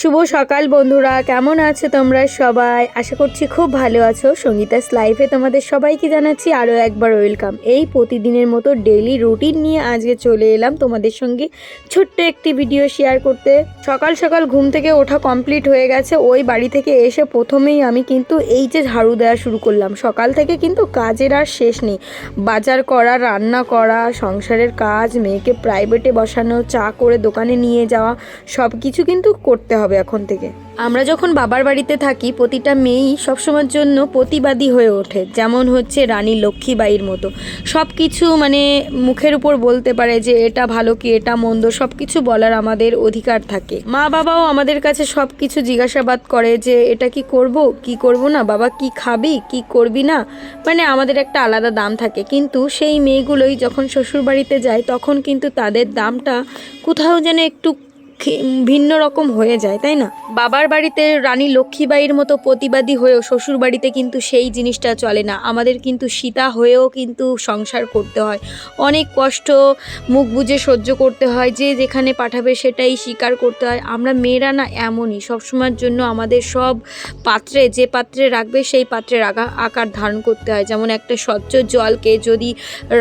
শুভ সকাল বন্ধুরা, কেমন আছো তোমরা সবাই? আশা করছি খুব ভালো আছো। সঙ্গীতাস লাইফে তোমাদের সবাইকে জানাচ্ছি আরও একবার ওয়েলকাম। এই প্রতিদিনের মতো ডেইলি রুটিন নিয়ে আজকে চলে এলাম তোমাদের সঙ্গে ছোট্ট একটি ভিডিও শেয়ার করতে। সকাল সকাল ঘুম থেকে ওঠা কমপ্লিট হয়ে গেছে। ওই বাড়ি থেকে এসে প্রথমেই আমি কিন্তু এই যে ঝাড়ু দেওয়া শুরু করলাম। সকাল থেকে কিন্তু কাজের আর শেষ নেই। বাজার করা, রান্না করা, সংসারের কাজ, মেয়েকে প্রাইভেটে বসানো, চা করে দোকানে নিয়ে যাওয়া, সব কিছু কিন্তু করতে হবে এখন থেকে। আমরা যখন বাবার বাড়িতে থাকি প্রতিটা মেয়েই সবসময়ের জন্য প্রতিবাদী হয়ে ওঠে, যেমন হচ্ছে রানী লক্ষ্মীবাঈর মতো। সব কিছু মানে মুখের উপর বলতে পারে যে এটা ভালো কি এটা মন্দ, সব কিছু বলার আমাদের অধিকার থাকে। মা বাবাও আমাদের কাছে সব কিছু জিজ্ঞাসাবাদ করে যে এটা কি করব কি করব না, বাবা কি খাবি কি করবি না, মানে আমাদের একটা আলাদা দাম থাকে। কিন্তু সেই মেয়েগুলোই যখন শ্বশুর বাড়িতে যায় তখন কিন্তু তাদের দামটা কোথাও যেন একটু ভিন্ন রকম হয়ে যায়, তাই না? বাবার বাড়িতে রানী লক্ষ্মীবাঈর মতো প্রতিবাদী হয়েও শ্বশুর বাড়িতে কিন্তু সেই জিনিসটা চলে না। আমাদের কিন্তু সীতা হয়েও কিন্তু সংসার করতে হয়, অনেক কষ্ট মুখ বুজে সহ্য করতে হয়, যে যেখানে পাঠাবে সেটাই স্বীকার করতে হয়। আমরা মেয়েরা না এমনই, সবসময়ের জন্য আমাদের সব পাত্রে, যে পাত্রে রাখবে সেই পাত্রে আকার ধারণ করতে হয়। যেমন একটা স্বচ্ছ জলকে যদি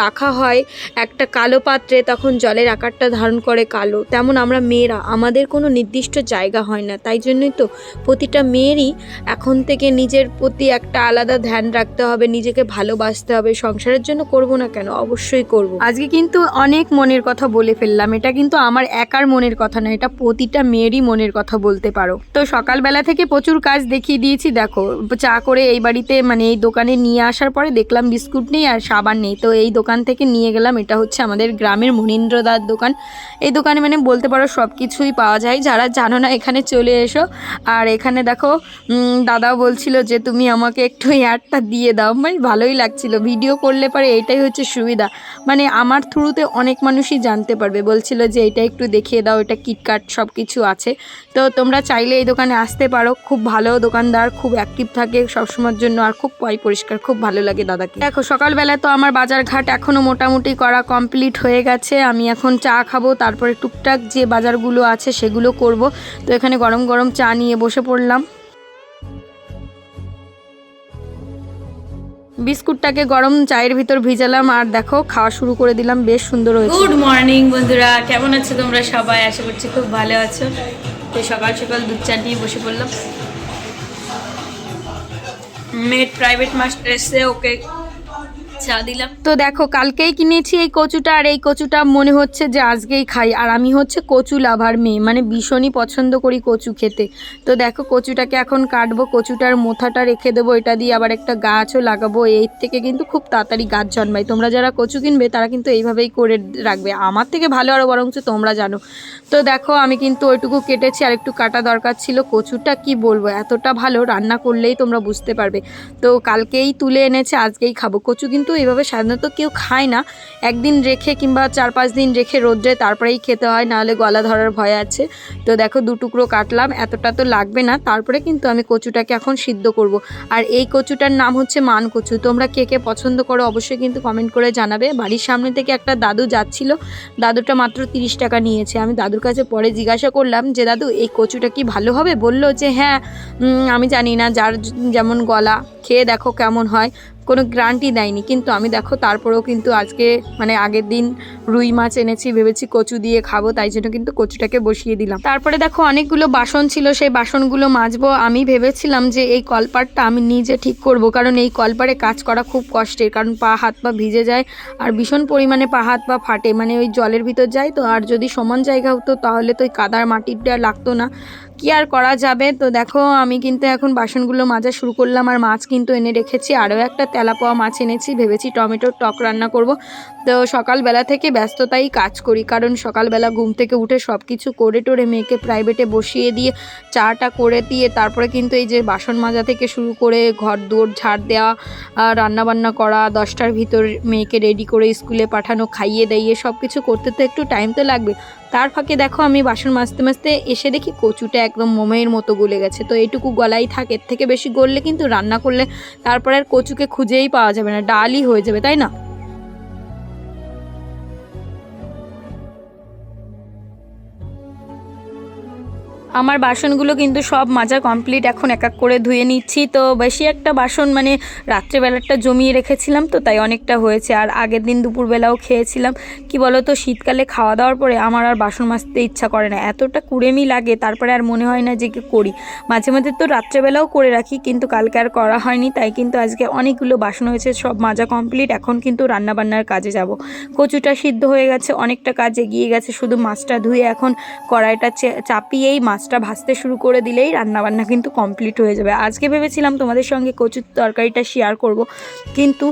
রাখা হয় একটা কালো পাত্রে, তখন জলের আকারটা ধারণ করে কালো। তেমন আমরা মেয়েরা, আমাদের কোনো নির্দিষ্ট জায়গা হয় না। তাই জন্যই তো প্রতিটা মেয়েরই এখন থেকে নিজের প্রতি একটা আলাদা ধ্যান রাখতে হবে, নিজেকে ভালোবাসতে হবে। সংসারের জন্য করব না কেন, অবশ্যই করব। আজকে কিন্তু অনেক মনের কথা বলে ফেললাম। এটা কিন্তু আমার একার মনের কথা না, এটা প্রতিটা মেয়েরই মনের কথা বলতে পারো। তো সকালবেলা থেকে প্রচুর কাজ দেখিয়ে দিয়েছি। দেখো, চা করে এই বাড়িতে মানে এই দোকানে নিয়ে আসার পরে দেখলাম বিস্কুট নেই আর সাবান নেই। তো এই দোকান থেকে নিয়ে গেলাম। এটা হচ্ছে আমাদের গ্রামের মনীন্দ্রদার দোকান। এই দোকানে মানে বলতে পারো সব কিছুই পাওয়া যায়। যারা জানো না এখানে চলে এসো। আর এখানে দেখো দাদাও বলছিল যে তুমি আমাকে একটু অ্যাডটা দিয়ে দাও। মানে ভালোই লাগছিল, ভিডিও করলে পরে এইটাই হচ্ছে সুবিধা, মানে আমার থ্রুতে অনেক মানুষই জানতে পারবে। বলছিল যে এটা একটু দেখিয়ে দাও, এটা কিটকাট সব কিছু আছে। তো তোমরা চাইলে এই দোকানে আসতে পারো। খুব ভালো দোকানদার, খুব অ্যাক্টিভ থাকে সবসময়ের জন্য, আর খুব পরিষ্কার, খুব ভালো লাগে দাদাকে। দেখো সকালবেলা তো আমার বাজার ঘাট এখনও মোটামুটি করা কমপ্লিট হয়ে গেছে। আমি এখন চা খাবো, তারপরে টুকটাক যে বাজারগুলো আছে সেগুলো করব। তো এখানে গরম গরম চা নিয়ে বসে পড়লাম। বিস্কুটটাকে গরম চায়ের ভিতর ভিজালাম আর দেখো খাওয়া শুরু করে দিলাম। বেশ সুন্দর হয়েছে। গুড মর্নিং বন্ধুরা, কেমন আছো তোমরা সবাই? আশা করছি খুব ভালো আছো। তো সকাল সকাল দুধ চা নিয়ে বসে পড়লাম। মেড প্রাইভেট মাস্টার এসে ওকে চা দিলাম। তো দেখো কালকেই কিনেছি এই কচুটা, আর এই কচুটা মনে হচ্ছে যে আজকেই খাই। আর আমি হচ্ছে কচু লাভার মেয়ে, মানে ভীষণই পছন্দ করি কচু খেতে। তো দেখো কচুটাকে এখন কাটবো, কচুটার মোথাটা রেখে দেবো, এটা দিয়ে আবার একটা গাছও লাগাবো। এই থেকে কিন্তু খুব তাড়াতাড়ি গাছ জন্মায়। তোমরা যারা কচু কিনবে তারা কিন্তু এইভাবেই করে রাখবে, আমার থেকে ভালো আরও বরঞ্চ তোমরা জানো। তো দেখো আমি কিন্তু ওইটুকু কেটেছি, আর একটু কাটা দরকার ছিল। কচুটা কি বলবো, এতটা ভালো, রান্না করলেই তোমরা বুঝতে পারবে। তো কালকেই তুলে এনেছে, আজকেই খাবো। কচু কিন্তু এইভাবে সাধারণত কেউ খায় না, একদিন রেখে কিংবা 4-5 দিন রেখে রোদ্রে তারপরেই খেতে হয়, নাহলে গলা ধরার ভয় আছে। তো দেখো 2 টুকরো কাটলাম, এতটা তো লাগবে না। তারপরে কিন্তু আমি কচুটাকে এখন সিদ্ধ করব। আর এই কচুটার নাম হচ্ছে মান কচু। তোমরা কে কে পছন্দ করো অবশ্যই কিন্তু কমেন্ট করে জানাবে। বাড়ির সামনে থেকে একটা দাদু যাচ্ছিল, দাদুটা মাত্র 30 টাকা নিয়েছে। আমি দাদুর কাছে পরে জিজ্ঞাসা করলাম যে দাদু এই কচুটা কি ভালো হবে? বলল যে হ্যাঁ, আমি জানি না, যার যেমন গলা, খেয়ে দেখো কেমন হয়। কোনো গ্যারান্টি দেয়নি, কিন্তু আমি দেখো তারপরেও কিন্তু আজকে মানে আগের দিন রুই মাছ এনেছি, ভেবেছি কচু দিয়ে খাবো, তাই জন্য কিন্তু কচুটাকে বসিয়ে দিলাম। তারপরে দেখো অনেকগুলো বাসন ছিল, সেই বাসনগুলো মাজবো। আমি ভেবেছিলাম যে এই কলপারটা আমি নিজে ঠিক করব, কারণ এই কলপারে কাজ করা খুব কষ্টের, কারণ পা হাত পা ভিজে যায় আর ভীষণ পরিমাণে পা হাত পা ফাটে, মানে ওই জলের ভিতর যায় তো। আর যদি সমান জায়গা হতো তাহলে তো ওই কাদার মাটিটা লাগতো না, কি আর করা যাবে। তো দেখো আমি কিন্তু এখন বাসনগুলো মাজা শুরু করলাম। আর মাছ কিন্তু এনে রেখেছি, আরও একটা তেলাপোয়া মাছ এনেছি, ভেবেছি টমেটোর টক রান্না করব। তো সকালবেলা থেকে ব্যস্ততাই কাজ করি, কারণ সকালবেলা ঘুম থেকে উঠে সব কিছু করে টোরে মেয়েকে প্রাইভেটে বসিয়ে দিয়ে চাটা করে দিয়ে তারপরে কিন্তু এই যে বাসন মাজা থেকে শুরু করে ঘর দুয়ার ঝাড় দেওয়া, রান্নাবান্না করা, 10টার ভিতর মেয়েকে রেডি করে স্কুলে পাঠানো, খাইয়ে দাইয়ে সব কিছু করতে তো একটু টাইম তো লাগবে। তার ফাঁকে দেখো আমি বাসন মাজতে মাজতে এসে দেখি কচুটা একদম মোমের মতো গলে গেছে। তো এইটুকু গলাই থাকে, এর থেকে বেশি গললে কিন্তু রান্না করলে তারপরে আর কচুকে খুঁজেই পাওয়া যাবে না, ডালই হয়ে যাবে, তাই না? আমার বাসনগুলো কিন্তু সব মাজা কমপ্লিট, এখন এক এক করে ধুয়ে নিচ্ছি। তো বেশি একটা বাসন মানে রাত্রেবেলাটা জমিয়ে রেখেছিলাম, তো তাই অনেকটা হয়েছে। আর আগের দিন দুপুরবেলাও খেয়েছিলাম। কি বলো তো, শীতকালে খাওয়া দাওয়ার পরে আমার আর বাসন মাজতে ইচ্ছা করে না, এতটা কুড়েমি লাগে, তারপরে আর মনে হয় না যে কি করি। মাঝে মাঝে তো রাত্রেবেলাও করে রাখি, কিন্তু কালকে আর করা হয়নি, তাই কিন্তু আজকে অনেকগুলো বাসন হয়েছে, সব মাজা কমপ্লিট। এখন কিন্তু রান্নাবান্নার কাজে যাব। কচুটা সিদ্ধ হয়ে গেছে, অনেকটা কাজ এগিয়ে গেছে, শুধু মাছটা ধুয়ে এখন কড়াইটা চাপিয়েই মাছটা ভাজতে শুরু করে দিলেই রান্নাবান্না কিন্তু কমপ্লিট হয়ে যাবে। আজকে ভেবেছিলাম তোমাদের সঙ্গে কচুর তরকারিটা শেয়ার করব, কিন্তু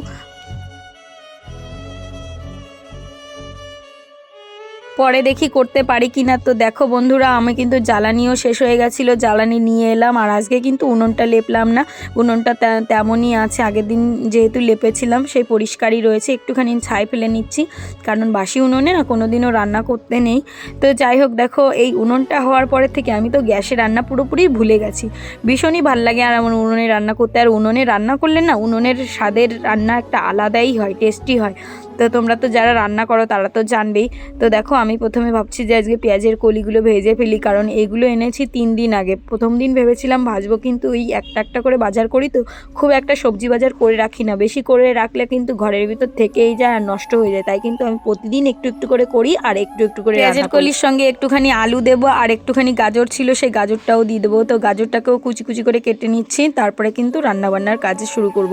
পরে দেখি করতে পারি কি না। তো দেখো বন্ধুরা, আমি কিন্তু জ্বালানিও শেষ হয়ে গেছিলো, জ্বালানি নিয়ে এলাম। আর আজকে কিন্তু উনুনটা লেপলাম না, উনুনটা তেমনই আছে, আগের দিন যেহেতু লেপেছিলাম সেই পরিষ্কারই রয়েছে। একটুখানি ছাই ফেলে নিচ্ছি, কারণ বাসি উনুনে না কোনো দিনও রান্না করতে নেই। তো যাই হোক, দেখো এই উনুনটা হওয়ার পরের থেকে আমি তো গ্যাসে রান্না পুরোপুরি ভুলে গেছি। ভীষণই ভাল লাগে আর আমার উনুনে রান্না করতে। আর উনুনে রান্না করলে না, উনুনের স্বাদের রান্না একটা আলাদাই হয়, টেস্টি হয়। তো তোমরা তো যারা রান্না করো তারা তো জানবেই। তো দেখো, আমি প্রথমে ভাবছি যে আজকে পেঁয়াজের কলিগুলো ভেজে ফেলি, কারণ এগুলো এনেছি 3 দিন আগে। প্রথম দিন ভেবেছিলাম ভাজবো, কিন্তু ওই একটা একটা করে বাজার করি, তো খুব একটা সবজি বাজার করে রাখি না। বেশি করে রাখলে কিন্তু ঘরের ভিতর থেকেই যায় আর নষ্ট হয়ে যায়, তাই কিন্তু আমি প্রতিদিন একটু একটু করে করি আর একটু একটু করে পেঁয়াজের কলির সঙ্গে একটুখানি আলু দেবো আর একটুখানি গাজর ছিল, সেই গাজরটাও দিয়ে দেবো। তো গাজরটাকেও কুচি কুচি করে কেটে নিচ্ছি, তারপরে কিন্তু রান্নাবান্নার কাজে শুরু করব।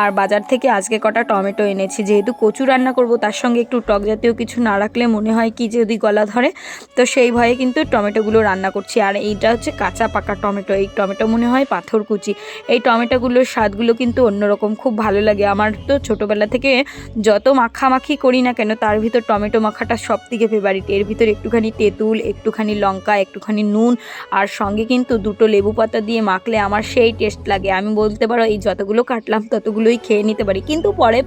আর বাজার থেকে আজকে কটা টমেটো এনেছি, যেহেতু কচু রান্না করব, তার সঙ্গে একটু টক জাতীয় কিছু না রাখলে মনে হয় কি যদি গলা ধরে, তো সেই ভয়ে কিন্তু টমেটোগুলো রান্না করছি। আর এইটা হচ্ছে কাঁচা পাকা টমেটো, এই টমেটো মনে হয় পাথর কুচি। এই টমেটোগুলোর স্বাদগুলো কিন্তু অন্যরকম, খুব ভালো লাগে। আমার তো ছোটোবেলা থেকে যত মাখামাখি করি না কেন, তার ভিতর টমেটো মাখাটা সব থেকে ফেভারিট। এর ভিতর একটুখানি তেঁতুল, একটুখানি লঙ্কা, একটুখানি নুন, আর সঙ্গে কিন্তু 2টো লেবু পাতা দিয়ে মাখলে আমার সেই টেস্ট লাগে। আমি বলতে পারো এই যতগুলো কাটলাম ততগুলোই খেয়ে নিতে পারি, কিন্তু পরে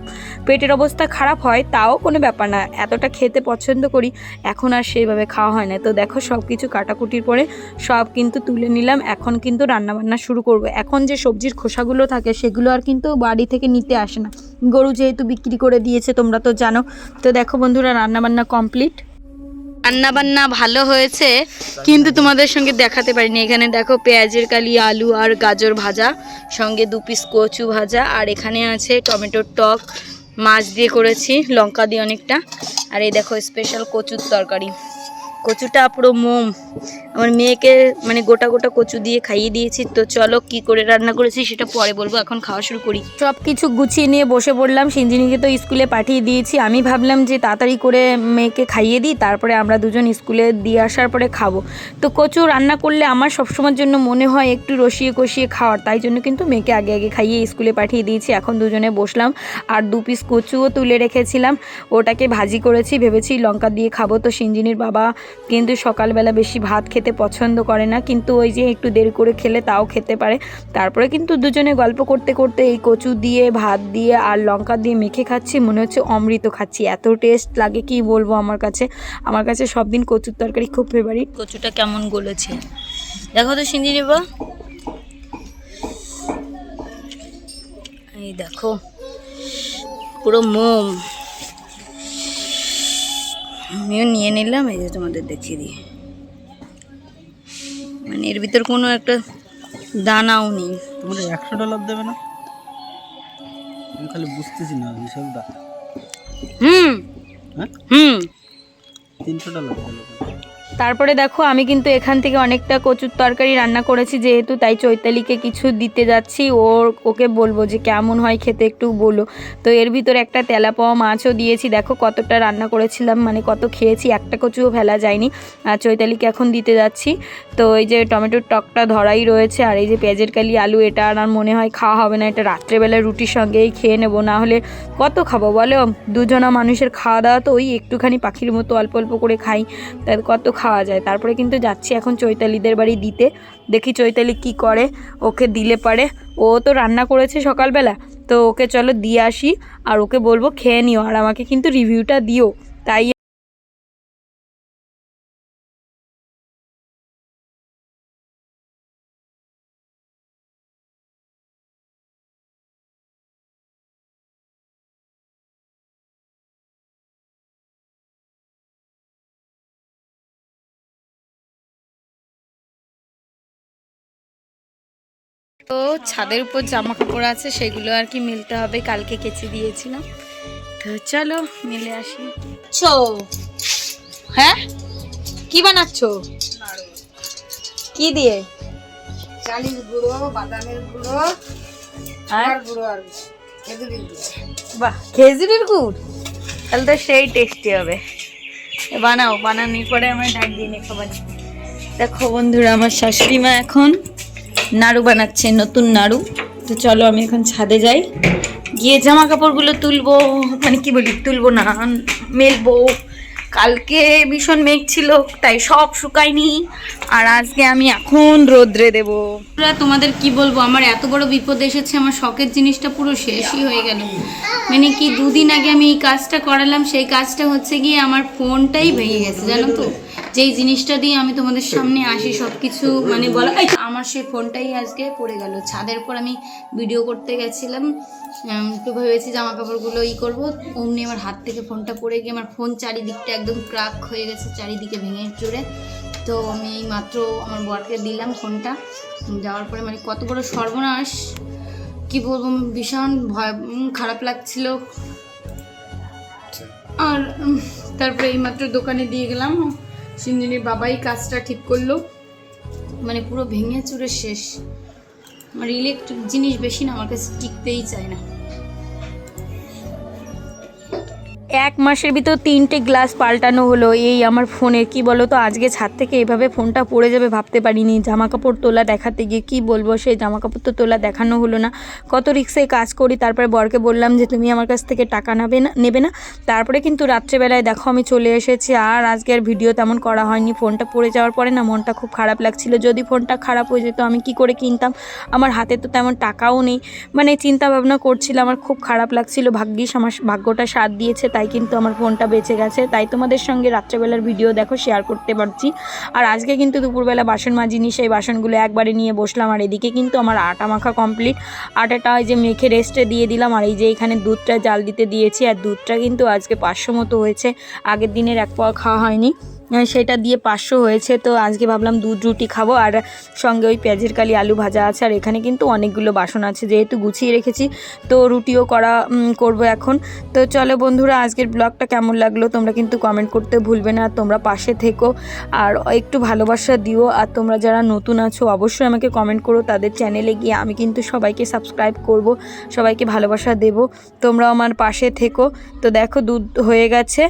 পেটের অবস্থা খারাপ হয়, তাও কোনো ব্যাপার না, এতটা খেতে পছন্দ করি। এখন আর সেইভাবে খাওয়া হয় না। তো দেখো, সব কিছু কাটাকুটির পরে সব কিন্তু তুলে নিলাম, এখন কিন্তু রান্নাবান্না শুরু করব। এখন যে সবজির খোসাগুলো থাকে সেগুলো আর কিন্তু বাড়ি থেকে নিতে আসে না, গরু যেহেতু বিক্রি করে দিয়েছে, তোমরা তো জানো। তো দেখো বন্ধুরা, রান্নাবান্না কমপ্লিট, রান্নাবান্না ভালো হয়েছে, কিন্তু তোমাদের সঙ্গে দেখাতে পারিনি। এখানে দেখো পেঁয়াজের কালি, আলু আর গাজর ভাজা, সঙ্গে 2 পিস কচু ভাজা, আর এখানে আছে টমেটোর টক, মাছ দিয়ে করেছি, লঙ্কা দিয়ে অনেকটা। আর এই দেখো স্পেশাল কচুর তরকারি, কচুটা পুরো মোম। আমার মেয়েকে মানে গোটা গোটা কচু দিয়ে খাইয়ে দিয়েছি। তো চলো কি করে রান্না করেছি সেটা পরে বলবো, এখন খাওয়া শুরু করি। সব কিছু গুছিয়ে নিয়ে বসে পড়লাম, সিঞ্জিনিকে তো স্কুলে পাঠিয়ে দিয়েছি। আমি ভাবলাম যে তাড়াতাড়ি করে মেয়েকে খাইয়ে দিই, তারপরে আমরা দুজন স্কুলে দিয়ে আসার পরে খাবো। তো কচু রান্না করলে আমার সবসময়ের জন্য মনে হয় একটু রসিয়ে কষিয়ে খাওয়ার, তাই জন্য কিন্তু মেয়েকে আগে আগে খাইয়ে স্কুলে পাঠিয়ে দিয়েছি। এখন দুজনে বসলাম, আর 2 পিস কচুও তুলে রেখেছিলাম, ওটাকে ভাজি করেছি, ভেবেছি লঙ্কা দিয়ে খাবো। তো সিঞ্জিনির বাবা কিন্তু সকালবেলা বেশি ভাত খেতে পছন্দ করে না, কিন্তু ওই যে একটু দেরি করে খেলে তাও খেতে পারে। তারপরে কিন্তু দুজনে গল্প করতে করতে এই কচু দিয়ে ভাত দিয়ে আর লঙ্কা দিয়ে মেখে খাচ্ছি, মনে হচ্ছে অমৃত খাচ্ছি, এত টেস্ট লাগে কি বলবো। আমার কাছে সব দিন কচুর তরকারি খুব ফেভারিট। কচুটা কেমন গলেছে দেখো তো সিঞ্জিনি বা, এই দেখো পুরো মোম। আমিও নিয়ে নিলাম, এই যে তোমাদের দেখিয়ে দিই, মানে এর ভিতর কোনো একটা দানাও নেই। তোমরা $100 দেবে না? আমি খালি বুঝতেছি না হিসাবটা। হুম হ্যাঁ, হুম $300 দেবে। তারপরে দেখো, আমি কিন্তু এখান থেকে অনেকটা কচুর তরকারি রান্না করেছি যেহেতু, তাই চৈতালিকে কিছু দিতে যাচ্ছি। ওকে বলবো যে কেমন হয় খেতে একটু বলো। তো এর ভিতরে একটা তেলাপোয়া মাছও দিয়েছি, দেখো কতটা রান্না করেছিলাম, মানে কত খেয়েছি, একটা কচুও ফেলা যায়নি। আর চৈতালিকে এখন দিতে যাচ্ছি। তো এই যে টমেটোর টকটা ধরাই রয়েছে, আর এই যে পেঁয়াজের কালি আলু, এটা আর মনে হয় খাওয়া হবে না, এটা রাত্রেবেলা রুটির সঙ্গেই খেয়ে নেবো, না হলে কত খাবো বলো। দুজনা মানুষের খাওয়া দাওয়া তো ওই একটুখানি পাখির মতো অল্প অল্প করে খাই, তাই কত খাওয়া যায়। তারপরে কিন্তু যাচ্ছি এখন চৈতালিদের বাড়ি দিতে, দেখি চৈতালি কি করে, ওকে দিলে পারে। ও তো রান্না করেছে সকালবেলা, তো ওকে চলো দিয়ে আসি, আর ওকে বলবো খেয়ে নিও, আর আমাকে কিন্তু রিভিউটা দিও। তাই তো ছাদের উপর জামা কাপড় আছে, সেগুলো আর কি মিলতে হবে, কালকে কেচে দিয়েছিলাম। তো চলো মিলে আসি। হ্যাঁ, কি বানাচ্ছ? কি দিয়ে? চালের গুঁড়ো, বাদামের গুঁড়ো, আর গুঁড়ো আর খেজুরের গুঁড়ো। বাহ, খেজুরের গুড়, তাহলে তো সেই টেস্টি হবে। বানাও, বানানোর পরে আমার ডাক দিয়ে নিয়ে খাবার। দেখো বন্ধুরা, আমার শাশুড়ি মা এখন নাড়ু বানাচ্ছে, নতুন নাড়ু। তো চলো আমি এখন ছাদে যাই, গিয়ে জামা কাপড়গুলো তুলবো, মানে কি বলি তুলবো না, মেলবো। কালকে ভীষণ মেঘ ছিল, তাই সব শুকায়নি, আর আজকে আমি এখন রোদ্রে দেবো। তোমাদের কি বলবো, আমার এত বড় বিপদ এসেছে, আমার শখের জিনিসটা পুরো শেষই হয়ে গেল। মানে কি, দুদিন আগে আমি এই কাজটা করালাম, সেই কাজটা হচ্ছে গিয়ে আমার ফোনটাই ভেঙে গেছে, জানো তো। যেই জিনিসটা দিয়ে আমি তোমাদের সামনে আসি সব কিছু মানে বলা, আমার সেই ফোনটাই আজকে পড়ে গেল। ছাদের উপর আমি ভিডিও করতে গেছিলাম, তো ভেবেছি জামা কাপড়গুলো করবো, অমনি আমার হাত থেকে ফোনটা পড়ে গিয়ে আমার ফোন চারিদিকটা একদম ক্র্যাক হয়ে গেছে, চারিদিকে ভেঙে চুরে। তো আমি এই মাত্র আমার বরকে দিলাম ফোনটা, যাওয়ার পরে মানে কত বড় সর্বনাশ কি বলবো, ভীষণ ভয়, খারাপ লাগছিল। আর তারপরে এই মাত্র দোকানে দিয়ে গেলাম, সিঞ্জিনীর বাবাই কাজটা ঠিক করলো, মানে পুরো ভেঙে চুরে শেষ। আমার ইলেকট্রিক জিনিস বেশি না, আমার কাছে টিকতেই চায় না। এক মাসের ভিতর 3টে গ্লাস পাল্টানো হলো এই আমার ফোনের। কি বলো তো, আজকে ছাদ থেকে এভাবে ফোনটা পড়ে যাবে ভাবতে পারিনি। জামা কাপড় তোলা দেখাতে গিয়ে কি বলবো, সেই জামা কাপড় তো তোলা দেখানো হলো না। কত রিক্সে কাজ করি, তারপরে বরকে বললাম যে তুমি আমার কাছ থেকে টাকা নেবে না। তারপরে কিন্তু রাত্রেবেলায় দেখো আমি চলে এসেছি, আর আজকে আর ভিডিও তেমন করা হয়নি। ফোনটা পড়ে যাওয়ার পরে না মনটা খুব খারাপ লাগছিল। যদি ফোনটা খারাপ হয়ে যেত আমি কি করে কিনতাম, আমার হাতে তো তেমন টাকাও নেই। মানে চিন্তা ভাবনা করছিলাম, আমার খুব খারাপ লাগছিল। ভাগ্যিস আমার ভাগ্যটা সাথ দিয়েছে, তাই কিন্তু আমার ফোনটা বেঁচে গেছে, তাই তোমাদের সঙ্গে রাত্রেবেলার ভিডিও দেখো শেয়ার করতে পারছি। আর আজকে কিন্তু দুপুরবেলা বাসন মাজিনি, সেই বাসনগুলো একবারে নিয়ে বসলাম। আর এদিকে কিন্তু আমার আটা মাখা কমপ্লিট, আটাটা ওই যে মেখে রেস্টে দিয়ে দিলাম। আর এই যে এখানে দুধটা জাল দিতে দিয়েছি, আর দুধটা কিন্তু আজকে 500 মতো হয়েছে, আগের দিনের 1 পোয়া খাওয়া হয়নি, সেটা দিয়ে 500 হয়েছে। তো আজকে ভাবলাম দুধ রুটি খাবো, আর সঙ্গে ওই পেঁয়াজের কালি আলু ভাজা আছে। আর এখানে কিন্তু অনেকগুলো বাসন আছে, যেহেতু গুছিয়ে রেখেছি, তো রুটিও করবো এখন। তো চলো বন্ধুরা, আজকের ব্লগটা কেমন লাগলো তোমরা কিন্তু কমেন্ট করতে ভুলবে না। তোমরা পাশে থেকো আর একটু ভালোবাসা দিও। আর তোমরা যারা নতুন আছো অবশ্যই আমাকে কমেন্ট করো, তাদের চ্যানেলে গিয়ে আমি কিন্তু সবাইকে সাবস্ক্রাইব করব, সবাইকে ভালোবাসা দেব। তোমরা আমার পাশে থেকো। তো দেখো দুধ হয়ে গেছে,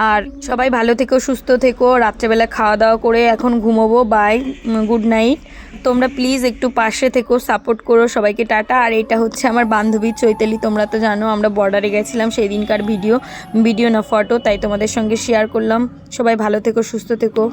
আর সবাই ভালো থেকো, সুস্থ থেকো। রাত্রেবেলা খাওয়া দাওয়া করে এখন ঘুমোবো। Bye, good night. তোমরা প্লিজ একটু পাশে থেকো, সাপোর্ট করো। সবাইকে টাটা। আর এটা হচ্ছে আমার বান্ধবী চৈতালি, তোমরা তো জানো আমরা বর্ডারে গেছিলাম, সেই দিনকার ভিডিও না ফটো, তাই তোমাদের সঙ্গে শেয়ার করলাম। সবাই ভালো থেকো, সুস্থ থেকো।